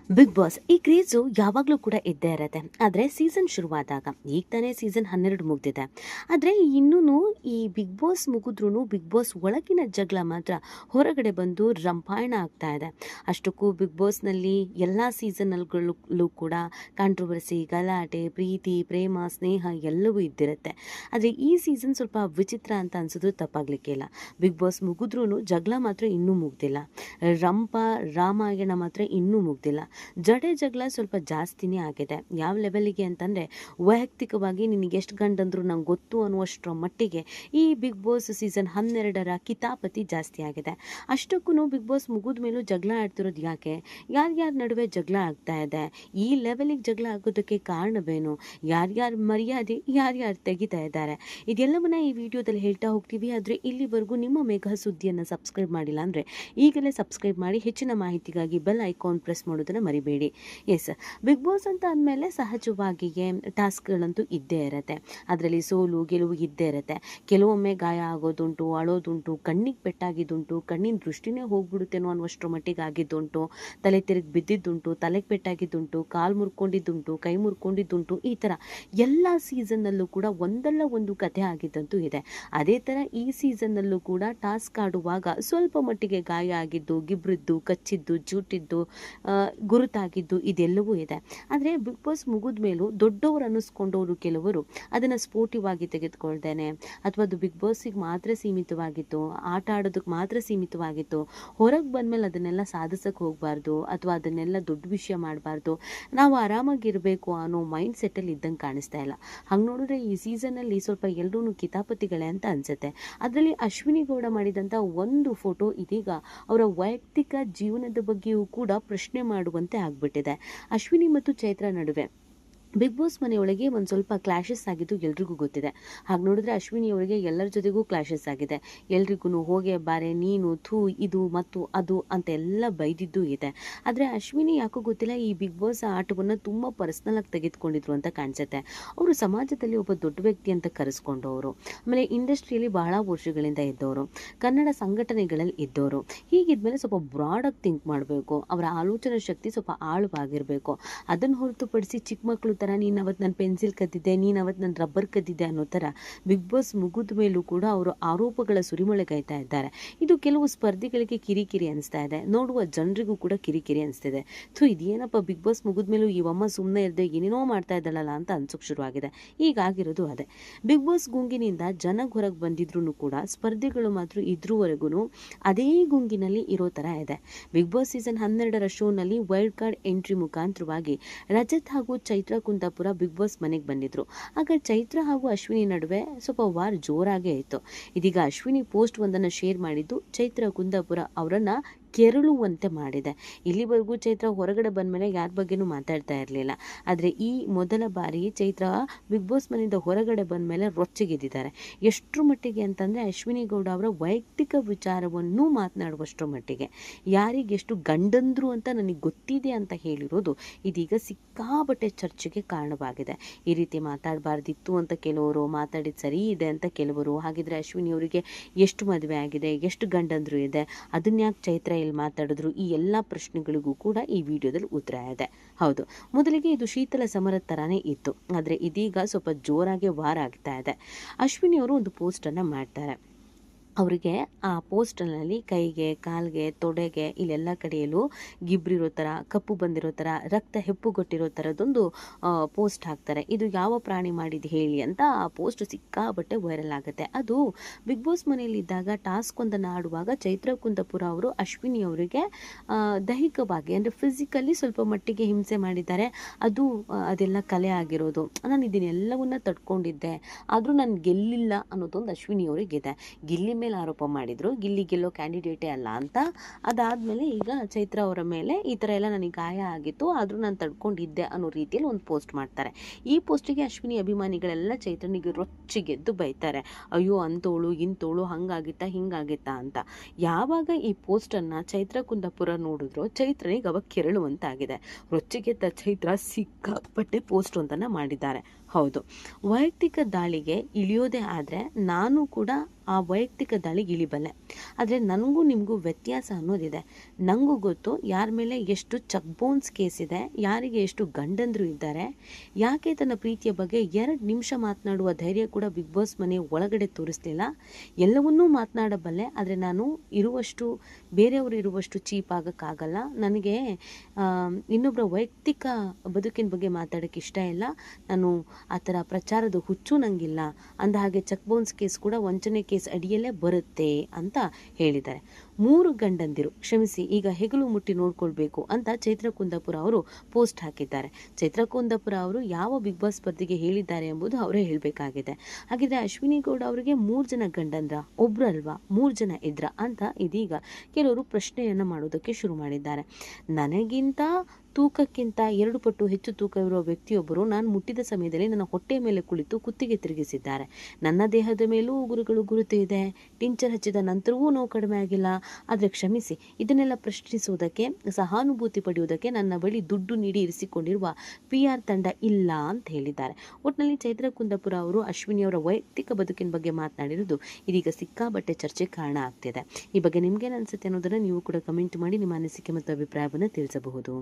Big boss ಈ craze ಯಾವಾಗಲೂ ಕೂಡ ಇದ್ದೇ ಇರುತ್ತೆ. ಆದರೆ ಸೀಸನ್ ಶುರುವಾದಾಗ ಈಗ ತಾನೇ ಸೀಸನ್ 12 ಮುಗ್ದಿದೆ. ಆದರೆ ಇನ್ನೂ ಈ ಬಿಗ್ ಬಾಸ್ ಮುಗಿದ್ರೂ ಬಿಗ್ ಬಾಸ್ ಒಳಗಿನ ಜಗಳ ಮಾತ್ರ ಹೊರಗಡೆ ಬಂದು ರಂಪಾಯಣ ಆಗ್ತಾ ಇದೆ. ಅಷ್ಟಕ್ಕೂ ಬಿಗ್ ಬಾಸ್ನಲ್ಲಿ ಎಲ್ಲ ಸೀಸನ್ಗಳಲ್ಲೂ ಕೂಡ ಕಾಂಟ್ರವರ್ಸಿ, ಗಲಾಟೆ, ಪ್ರೀತಿ, ಪ್ರೇಮ, ಸ್ನೇಹ ಎಲ್ಲವೂ ಇದ್ದಿರುತ್ತೆ. ಆದರೆ ಈ ಸೀಸನ್ ಸ್ವಲ್ಪ ವಿಚಿತ್ರ ಅಂತ ಅನ್ಸಿದ್ರು ತಪ್ಪಾಗ್ಲಿಕ್ಕೆ ಇಲ್ಲ. ಬಿಗ್ ಬಾಸ್ ಮುಗಿದ್ರೂ ಜಗಳ ಮಾತ್ರ ಇನ್ನೂ ಮುಗ್ದಿಲ್ಲ. ರಾಮಾಯಣ ಮಾತ್ರ ಇನ್ನೂ ಮುಗ್ದಿಲ್ಲ. ಜಗಳ ಸ್ವಲ್ಪ ಜಾಸ್ತಿನೇ ಆಗಿದೆ. ಯಾವ ಲೆವೆಲಿಗೆ ಅಂತಂದರೆ, ವೈಯಕ್ತಿಕವಾಗಿ ನಿನಗೆ ಎಷ್ಟು ಗಂಡಂದ್ರು ನಂಗೆ ಗೊತ್ತು ಅನ್ನುವಷ್ಟರ ಮಟ್ಟಿಗೆ ಈ ಬಿಗ್ ಬಾಸ್ ಸೀಸನ್ 12ರ ಕಿತಾಪತಿ ಜಾಸ್ತಿ ಆಗಿದೆ. ಅಷ್ಟಕ್ಕೂ ಬಿಗ್ ಬಾಸ್ ಮುಗಿದ ಮೇಲೂ ಜಗಳ ಆಡ್ತಿರೋದು ಯಾಕೆ? ಯಾರ್ಯಾರ ನಡುವೆ ಜಗಳ ಆಗ್ತಾ ಇದೆ? ಈ ಲೆವೆಲಿಗೆ ಜಗಳ ಆಗೋದಕ್ಕೆ ಕಾರಣವೇನು? ಯಾರ್ಯಾರ ಮರ್ಯಾದೆ ಯಾರ್ಯಾರು ತೆಗಿತಾ ಇದ್ದಾರೆ? ಇದೆಲ್ಲವನ್ನ ಈ ವಿಡಿಯೋದಲ್ಲಿ ಹೇಳ್ತಾ ಹೋಗ್ತೀವಿ. ಆದರೆ ಇಲ್ಲಿವರೆಗೂ ನಿಮ್ಮ ಮೇಘಾ ಸುದ್ದಿಯನ್ನು ಸಬ್ಸ್ಕ್ರೈಬ್ ಮಾಡಿಲ್ಲ ಅಂದರೆ ಈಗಲೇ ಸಬ್ಸ್ಕ್ರೈಬ್ ಮಾಡಿ. ಹೆಚ್ಚಿನ ಮಾಹಿತಿಗಾಗಿ ಬೆಲ್ ಐಕಾನ್ ಪ್ರೆಸ್ ಮಾಡೋದನ್ನು ಮರಿಬೇಡಿ. ಎಸ್, ಬಿಗ್ ಬಾಸ್ ಅಂತ ಅಂದಮೇಲೆ ಸಹಜವಾಗಿಯೇ ಟಾಸ್ಕ್ಗಳಂತೂ ಇದ್ದೇ ಇರುತ್ತೆ. ಅದರಲ್ಲಿ ಸೋಲು ಗೆಲುವು ಇದ್ದೇ ಇರುತ್ತೆ. ಕೆಲವೊಮ್ಮೆ ಗಾಯ ಆಗೋದುಂಟು, ಅಳೋದುಂಟು, ಕಣ್ಣಿಗೆ ಪೆಟ್ಟಾಗಿದ್ದುಂಟು, ಕಣ್ಣಿನ ದೃಷ್ಟಿನೇ ಹೋಗ್ಬಿಡುತ್ತೇನೋ ಅನ್ನುವಷ್ಟರ ಮಟ್ಟಿಗೆ ಆಗಿದ್ದುಂಟು, ತಲೆ ತಿರುಗಿ ಬಿದ್ದಿದ್ದುಂಟು, ತಲೆಗೆ ಪೆಟ್ಟಾಗಿದ್ದುಂಟು, ಕಾಲು ಮುರ್ಕೊಂಡಿದ್ದುಂಟು, ಕೈ ಮುರ್ಕೊಂಡಿದ್ದುಂಟು. ಈ ಥರ ಎಲ್ಲ ಸೀಸನ್ನಲ್ಲೂ ಕೂಡ ಒಂದಲ್ಲ ಒಂದು ಕಥೆ ಆಗಿದ್ದಂತೂ ಇದೆ. ಅದೇ ಥರ ಈ ಸೀಸನ್ನಲ್ಲೂ ಕೂಡ ಟಾಸ್ಕ್ ಆಡುವಾಗ ಸ್ವಲ್ಪ ಮಟ್ಟಿಗೆ ಗಾಯ ಆಗಿದ್ದು, ಗಿಬ್ರಿದ್ದು, ಕಚ್ಚಿದ್ದು, ಜೂಟಿದ್ದು, ಗುರುತಾಗಿದ್ದು ಇದೆಲ್ಲವೂ ಇದೆ. ಆದರೆ ಬಿಗ್ ಬಾಸ್ ಮುಗಿದ ಮೇಲೂ ದೊಡ್ಡವರು ಅನ್ನಿಸ್ಕೊಂಡವರು ಕೆಲವರು ಅದನ್ನು ಸ್ಪೋರ್ಟಿವ್ ಆಗಿ ತೆಗೆದುಕೊಳ್ದೇನೆ, ಅಥವಾ ಅದು ಬಿಗ್ ಬಾಸಿಗೆ ಮಾತ್ರ ಸೀಮಿತವಾಗಿತ್ತು, ಆಟ ಆಡೋದಕ್ಕೆ ಮಾತ್ರ ಸೀಮಿತವಾಗಿತ್ತು, ಹೊರಗೆ ಬಂದಮೇಲೆ ಅದನ್ನೆಲ್ಲ ಸಾಧಿಸಕ್ಕೆ ಹೋಗಬಾರ್ದು, ಅಥವಾ ಅದನ್ನೆಲ್ಲ ದೊಡ್ಡ ವಿಷಯ ಮಾಡಬಾರ್ದು, ನಾವು ಆರಾಮಾಗಿರಬೇಕು ಅನ್ನೋ ಮೈಂಡ್ ಸೆಟ್ಟಲ್ಲಿ ಇದ್ದಂಗೆ ಕಾಣಿಸ್ತಾ ಇಲ್ಲ. ಹಂಗೆ ನೋಡಿದ್ರೆ ಈ ಸೀಸನ್ನಲ್ಲಿ ಸ್ವಲ್ಪ ಎಲ್ಲರೂ ಕಿತಾಪತಿಗಳೇ ಅಂತ ಅನಿಸುತ್ತೆ. ಅದರಲ್ಲಿ ಅಶ್ವಿನಿ ಗೌಡ ಮಾಡಿದಂಥ ಒಂದು ಫೋಟೋ ಇದೀಗ ಅವರ ವೈಯಕ್ತಿಕ ಜೀವನದ ಬಗ್ಗೆಯೂ ಕೂಡ ಪ್ರಶ್ನೆ ಮಾಡುವಂತೆ ಆಗ್ಬಿಟ್ಟಿದೆ. ಅಶ್ವಿನಿ ಮತ್ತು ಚೈತ್ರ ನಡುವೆ ಬಿಗ್ ಬಾಸ್ ಮನೆಯೊಳಗೆ ಒಂದು ಸ್ವಲ್ಪ ಕ್ಲಾಶಸ್ ಆಗಿದ್ದು ಎಲ್ರಿಗೂ ಗೊತ್ತಿದೆ. ಹಾಗೆ ನೋಡಿದ್ರೆ ಅಶ್ವಿನಿಯವರಿಗೆ ಎಲ್ಲರ ಜೊತೆಗೂ ಕ್ಲಾಶಸ್ ಆಗಿದೆ. ಎಲ್ರಿಗೂ ಹೋಗೆ ಬಾರೆ, ನೀನು, ಥೂ, ಇದು ಮತ್ತು ಅದು ಅಂತೆಲ್ಲ ಬೈದಿದ್ದು ಇದೆ. ಆದರೆ ಅಶ್ವಿನಿ ಯಾಕೋ ಗೊತ್ತಿಲ್ಲ, ಈ ಬಿಗ್ ಬಾಸ್ ಆಟವನ್ನು ತುಂಬ ಪರ್ಸ್ನಲ್ ಆಗಿ ತೆಗೆದುಕೊಂಡಿದ್ರು ಅಂತ ಕಾಣಿಸುತ್ತೆ. ಅವರು ಸಮಾಜದಲ್ಲಿ ಒಬ್ಬ ದೊಡ್ಡ ವ್ಯಕ್ತಿ ಅಂತ ಕರೆಸ್ಕೊಂಡವರು, ಆಮೇಲೆ ಇಂಡಸ್ಟ್ರಿಯಲ್ಲಿ ಬಹಳ ವರ್ಷಗಳಿಂದ ಇದ್ದವರು, ಕನ್ನಡ ಸಂಘಟನೆಗಳಲ್ಲಿ ಇದ್ದವರು. ಹೀಗಿದ್ಮೇಲೆ ಸ್ವಲ್ಪ ಬ್ರಾಡಾಗಿ ಥಿಂಕ್ ಮಾಡಬೇಕು. ಅವರ ಆಲೋಚನಾ ಶಕ್ತಿ ಸ್ವಲ್ಪ ಆಳವಾಗಿರಬೇಕು. ಅದನ್ನು ಹೊರತುಪಡಿಸಿ ಚಿಕ್ಕ ಮಕ್ಕಳು ಥರ ನೀನು ಅವತ್ತು ನನ್ನ ಪೆನ್ಸಿಲ್ ಕದ್ದಿದ್ದೆ, ನೀನು ಅವತ್ತು ನನ್ನ ರಬ್ಬರ್ ಕದ್ದಿದ್ದೆ ಅನ್ನೋ ಥರ ಬಿಗ್ ಬಾಸ್ ಮುಗಿದ ಮೇಲೂ ಕೂಡ ಅವರು ಆರೋಪಗಳ ಸುರಿಮಳೆಗಾಯ್ತಾ ಇದ್ದಾರೆ. ಇದು ಕೆಲವು ಸ್ಪರ್ಧಿಗಳಿಗೆ ಕಿರಿಕಿರಿ ಅನಿಸ್ತಾ ಇದೆ, ನೋಡುವ ಜನರಿಗೂ ಕೂಡ ಕಿರಿಕಿರಿ ಅನಿಸ್ತಿದೆ. ಇದೇನಪ್ಪ ಬಿಗ್ ಬಾಸ್ ಮುಗಿದ ಮೇಲೂ ಇವಮ್ಮ ಸುಮ್ಮನೆ ಇರದೆ ಏನೇನೋ ಮಾಡ್ತಾ ಇದ್ದಾಳಲ್ಲ ಅಂತ ಅನ್ಸೋಕೆ ಶುರುವಾಗಿದೆ. ಈಗಾಗಿರೋದು ಅದೇ. ಬಿಗ್ ಬಾಸ್ ಗುಂಗಿನಿಂದ ಜನ ಹೊರಗೆ ಬಂದಿದ್ರು ಕೂಡ ಸ್ಪರ್ಧಿಗಳು ಮಾತ್ರ ಇದ್ರವರೆಗೂ ಅದೇ ಗುಂಗಿನಲ್ಲಿ ಇರೋ ಥರ ಇದೆ. ಬಿಗ್ ಬಾಸ್ ಸೀಸನ್ 12ರ ಶೋನಲ್ಲಿ ವೈಲ್ಡ್ ಕಾರ್ಡ್ ಎಂಟ್ರಿ ಮುಖಾಂತರವಾಗಿ ರಜತ್ ಹಾಗೂ ಚೈತ್ರ ಕುಂದಾಪುರ ಬಿಗ್ ಬಾಸ್ ಮನೆಗೆ ಬಂದಿದ್ರು. ಆಗ ಚೈತ್ರ ಹಾಗೂ ಅಶ್ವಿನಿ ನಡುವೆ ಸ್ವಲ್ಪ ವಾರ್ ಜೋರಾಗೇ ಇತ್ತು. ಇದೀಗ ಅಶ್ವಿನಿ ಪೋಸ್ಟ್ ಒಂದನ್ನು ಶೇರ್ ಮಾಡಿದ್ದು ಚೈತ್ರ ಕುಂದಾಪುರ ಅವರನ್ನ ಕೆರಳುವಂತೆ ಮಾಡಿದೆ. ಇಲ್ಲಿವರೆಗೂ ಚೈತ್ರ ಹೊರಗಡೆ ಬಂದಮೇಲೆ ಯಾರ ಬಗ್ಗೆನೂ ಮಾತಾಡ್ತಾ ಇರಲಿಲ್ಲ. ಆದರೆ ಈ ಮೊದಲ ಬಾರಿ ಚೈತ್ರ ಬಿಗ್ ಬಾಸ್ ಮನೆಯಿಂದ ಹೊರಗಡೆ ಬಂದಮೇಲೆ ರೊಚ್ಚಿಗೆದ್ದಿದ್ದಾರೆ. ಎಷ್ಟರ ಮಟ್ಟಿಗೆ ಅಂತಂದರೆ ಅಶ್ವಿನಿ ಗೌಡ ಅವರ ವೈಯಕ್ತಿಕ ವಿಚಾರವನ್ನು ಮಾತನಾಡುವಷ್ಟರ ಮಟ್ಟಿಗೆ. ಯಾರಿಗೆಷ್ಟು ಗಂಡಂದ್ರು ಅಂತ ನನಗೆ ಗೊತ್ತಿದೆ ಅಂತ ಹೇಳಿರೋದು ಇದೀಗ ಸಿಕ್ಕಾಬಟ್ಟೆ ಚರ್ಚೆಗೆ ಕಾರಣವಾಗಿದೆ. ಈ ರೀತಿ ಮಾತಾಡಬಾರ್ದಿತ್ತು ಅಂತ ಕೆಲವರು, ಮಾತಾಡಿದ ಸರಿ ಇದೆ ಅಂತ ಕೆಲವರು. ಹಾಗಿದ್ರೆ ಅಶ್ವಿನಿ ಅವರಿಗೆ ಎಷ್ಟು ಮದುವೆ ಆಗಿದೆ, ಎಷ್ಟು ಗಂಡಂದ್ರು ಇದೆ, ಅದನ್ನ ಯಾಕೆ ಚೈತ್ರ ಇಲ್ಲಿ ಮಾತಾಡಿದ್ರು? ಈ ಎಲ್ಲ ಪ್ರಶ್ನೆಗಳಿಗೂ ಕೂಡ ಈ ವಿಡಿಯೋದಲ್ಲಿ ಉತ್ತರ ಇದೆ. ಹೌದು, ಮೊದಲಿಗೆ ಇದು ಶೀತಲ ಸಮರದ ಥರನೇ ಇತ್ತು, ಆದರೆ ಇದೀಗ ಸ್ವಲ್ಪ ಜೋರಾಗಿ ವಾರ ಆಗ್ತಾ ಇದೆ. ಅಶ್ವಿನಿ ಅವರು ಒಂದು ಪೋಸ್ಟನ್ನು ಮಾಡ್ತಾರೆ. ಅವರಿಗೆ ಆ ಪೋಸ್ಟರ್ನಲ್ಲಿ ಕೈಗೆ, ಕಾಲಿಗೆ, ತೊಡೆಗೆ ಇಲ್ಲೆಲ್ಲ ಕಡೆಯಲ್ಲೂ ಗಿಬ್ರಿರೋ ಥರ, ಕಪ್ಪು ಬಂದಿರೋ ಥರ, ರಕ್ತ ಹೆಪ್ಪುಗೊಟ್ಟಿರೋ ಥರದೊಂದು ಪೋಸ್ಟ್ ಹಾಕ್ತಾರೆ. ಇದು ಯಾವ ಪ್ರಾಣಿ ಮಾಡಿದ್ದು ಹೇಳಿ ಅಂತ ಆ ಪೋಸ್ಟ್ ಸಿಕ್ಕಾಬಟ್ಟೆ ವೈರಲ್ ಆಗುತ್ತೆ. ಅದು ಬಿಗ್ ಬಾಸ್ ಮನೆಯಲ್ಲಿದ್ದಾಗ ಟಾಸ್ಕ್ ಒಂದನ್ನು ಆಡುವಾಗ ಚೈತ್ರ ಕುಂದಾಪುರ ಅವರು ಅಶ್ವಿನಿ ಅವರಿಗೆ ದೈಹಿಕವಾಗಿ ಅಂದರೆ ಫಿಸಿಕಲಿ ಸ್ವಲ್ಪ ಮಟ್ಟಿಗೆ ಹಿಂಸೆ ಮಾಡಿದ್ದಾರೆ. ಅದೆಲ್ಲ ಕಲೆ ಆಗಿರೋದು. ನಾನು ಇದನ್ನೆಲ್ಲವನ್ನ ತಡ್ಕೊಂಡಿದ್ದೆ, ಆದರೂ ನಾನು ಗೆಲ್ಲಿಲ್ಲ ಅನ್ನೋದೊಂದು ಅಶ್ವಿನಿ ಅವರಿಗಿದೆ. ಗಿಲ್ಲಿ ಮೇಲೆ ಆರೋಪ ಮಾಡಿದ್ರು, ಗಿಲ್ಲಿ ಗೆಲ್ಲೋ ಕ್ಯಾಂಡಿಡೇಟೇ ಅಲ್ಲ ಅಂತ. ಅದಾದಮೇಲೆ ಈಗ ಚೈತ್ರ ಅವರ ಮೇಲೆ ಈ ಥರ ಎಲ್ಲ ನನಗೆ ಗಾಯ ಆಗಿತ್ತು, ಆದರೂ ನಾನು ತಡ್ಕೊಂಡಿದ್ದೆ ಅನ್ನೋ ರೀತಿಯಲ್ಲಿ ಒಂದು ಪೋಸ್ಟ್ ಮಾಡ್ತಾರೆ. ಈ ಪೋಸ್ಟಿಗೆ ಅಶ್ವಿನಿ ಅಭಿಮಾನಿಗಳೆಲ್ಲ ಚೈತ್ರನಿಗೆ ರೊಚ್ಚಿಗೆದ್ದು ಬೈತಾರೆ. ಅಯ್ಯೋ ಅಂತೋಳು ಇಂತೋಳು, ಹಂಗಾಗಿತ್ತಾ ಹಿಂಗಾಗಿತ್ತಾ ಅಂತ. ಯಾವಾಗ ಈ ಪೋಸ್ಟನ್ನು ಚೈತ್ರ ಕುಂದಾಪುರ ನೋಡಿದ್ರು ಚೈತ್ರನಿಗೆ ಅವಾಗ ಕೆರಳುವಂತಾಗಿದೆ. ರೊಚ್ಚಿಗೆದ್ದ ಚೈತ್ರ ಸಿಕ್ಕಾಪಟ್ಟೆ ಪೋಸ್ಟ್ ಒಂದನ್ನು ಮಾಡಿದ್ದಾರೆ. ಹೌದು, ವೈಯಕ್ತಿಕ ದಾಳಿಗೆ ಇಳಿಯೋದೇ ಆದರೆ ನಾನು ಕೂಡ ಆ ವೈಯಕ್ತಿಕ ದಾಳಿಗೆ ಇಳಿಬಲ್ಲೆ. ಆದರೆ ನನಗೂ ನಿಮಗೂ ವ್ಯತ್ಯಾಸ ಅನ್ನೋದಿದೆ. ನನಗೂ ಗೊತ್ತು ಯಾರ ಮೇಲೆ ಎಷ್ಟು ಚಕ್ ಬೋನ್ಸ್ ಕೇಸ್ ಇದೆ, ಯಾರಿಗೆ ಎಷ್ಟು ಗಂಡಂದ್ರು ಇದ್ದಾರೆ, ಯಾಕೆ ತನ್ನ ಪ್ರೀತಿಯ ಬಗ್ಗೆ 2 ನಿಮಿಷ ಮಾತನಾಡುವ ಧೈರ್ಯ ಕೂಡ ಬಿಗ್ ಬಾಸ್ ಮನೆ ಒಳಗಡೆ ತೋರಿಸ್ಲಿಲ್ಲ. ಎಲ್ಲವನ್ನೂ ಮಾತನಾಡಬಲ್ಲೆ, ಆದರೆ ನಾನು ಇರುವಷ್ಟು ಬೇರೆಯವರು ಇರುವಷ್ಟು ಚೀಪ್ ಆಗೋಕ್ಕಾಗಲ್ಲ. ನನಗೆ ಇನ್ನೊಬ್ಬರ ವೈಯಕ್ತಿಕ ಬದುಕಿನ ಬಗ್ಗೆ ಮಾತಾಡೋಕ್ಕೆ ಇಷ್ಟ ಇಲ್ಲ. ನಾನು ಆ ಥರ ಪ್ರಚಾರದ ಹುಚ್ಚು ನನಗಿಲ್ಲ. ಅಂದ ಹಾಗೆ ಚಕ್ ಬೋನ್ಸ್ ಕೇಸ್ ಕೂಡ ವಂಚನೆ ಕೇಸ್ ಅಡಿಯಲ್ಲೇ ಬರುತ್ತೆ ಅಂತ ಹೇಳಿದ್ದಾರೆ. 3 ಗಂಡಂದಿರು ಕ್ಷಮಿಸಿ ಈಗ ಹೆಗಲು ಮುಟ್ಟಿ ನೋಡ್ಕೊಳ್ಬೇಕು ಅಂತ ಚೈತ್ರ ಕುಂದಾಪುರ ಅವರು ಪೋಸ್ಟ್ ಹಾಕಿದ್ದಾರೆ. ಚೈತ್ರ ಕುಂದಾಪುರ ಅವರು ಯಾವ ಬಿಗ್ ಬಾಸ್ ಸ್ಪರ್ಧೆಗೆ ಹೇಳಿದ್ದಾರೆ ಎಂಬುದು ಅವರೇ ಹೇಳಬೇಕಾಗಿದೆ. ಹಾಗಿದ್ರೆ ಅಶ್ವಿನಿ ಗೌಡ ಅವರಿಗೆ 3 ಜನ ಗಂಡಂದ್ರ, ಒಬ್ರು ಅಲ್ವಾ 3 ಜನ ಇದ್ರ ಅಂತ ಇದೀಗ ಕೆಲವರು ಪ್ರಶ್ನೆಯನ್ನು ಮಾಡೋದಕ್ಕೆ ಶುರು ಮಾಡಿದ್ದಾರೆ. ನನಗಿಂತ ತೂಕಕ್ಕಿಂತ 2 ಪಟ್ಟು ಹೆಚ್ಚು ತೂಕ ಇರುವ ವ್ಯಕ್ತಿಯೊಬ್ಬರು ನಾನು ಮುಟ್ಟಿದ ಸಮಯದಲ್ಲಿ ನನ್ನ ಹೊಟ್ಟೆ ಮೇಲೆ ಕುಳಿತು ಕುತ್ತಿಗೆ ತಿರುಗಿಸಿದ್ದಾರೆ. ನನ್ನ ದೇಹದ ಮೇಲೂ ಉಗುರುಗಳು ಗುರುತು ಇದೆ. ಟಿಂಚರ್ ಹಚ್ಚಿದ ನಂತರವೂ ನೋವು ಕಡಿಮೆ ಆಗಿಲ್ಲ. ಆದರೆ ಕ್ಷಮಿಸಿ, ಇದನ್ನೆಲ್ಲ ಪ್ರಶ್ನಿಸುವುದಕ್ಕೆ, ಸಹಾನುಭೂತಿ ಪಡೆಯುವುದಕ್ಕೆ ನನ್ನ ಬಳಿ ದುಡ್ಡು ನೀಡಿ ಇರಿಸಿಕೊಂಡಿರುವ PR ತಂಡ ಇಲ್ಲ ಅಂತ ಹೇಳಿದ್ದಾರೆ. ಒಟ್ಟಿನಲ್ಲಿ ಚೈತ್ರ ಕುಂದಾಪುರ ಅವರು ಅಶ್ವಿನಿಯವರ ವೈಯಕ್ತಿಕ ಬದುಕಿನ ಬಗ್ಗೆ ಮಾತನಾಡಿರುವುದು ಇದೀಗ ಸಿಕ್ಕಾಬಟ್ಟೆ ಚರ್ಚೆಗೆ ಕಾರಣ ಆಗ್ತಿದೆ. ಈ ಬಗ್ಗೆ ನಿಮ್ಗೇನು ಅನಿಸುತ್ತೆ ಅನ್ನೋದನ್ನು ನೀವು ಕೂಡ ಕಮೆಂಟ್ ಮಾಡಿ ನಿಮ್ಮ ಅನಿಸಿಕೆ ಮತ್ತು ಅಭಿಪ್ರಾಯವನ್ನು ತಿಳಿಸಬಹುದು.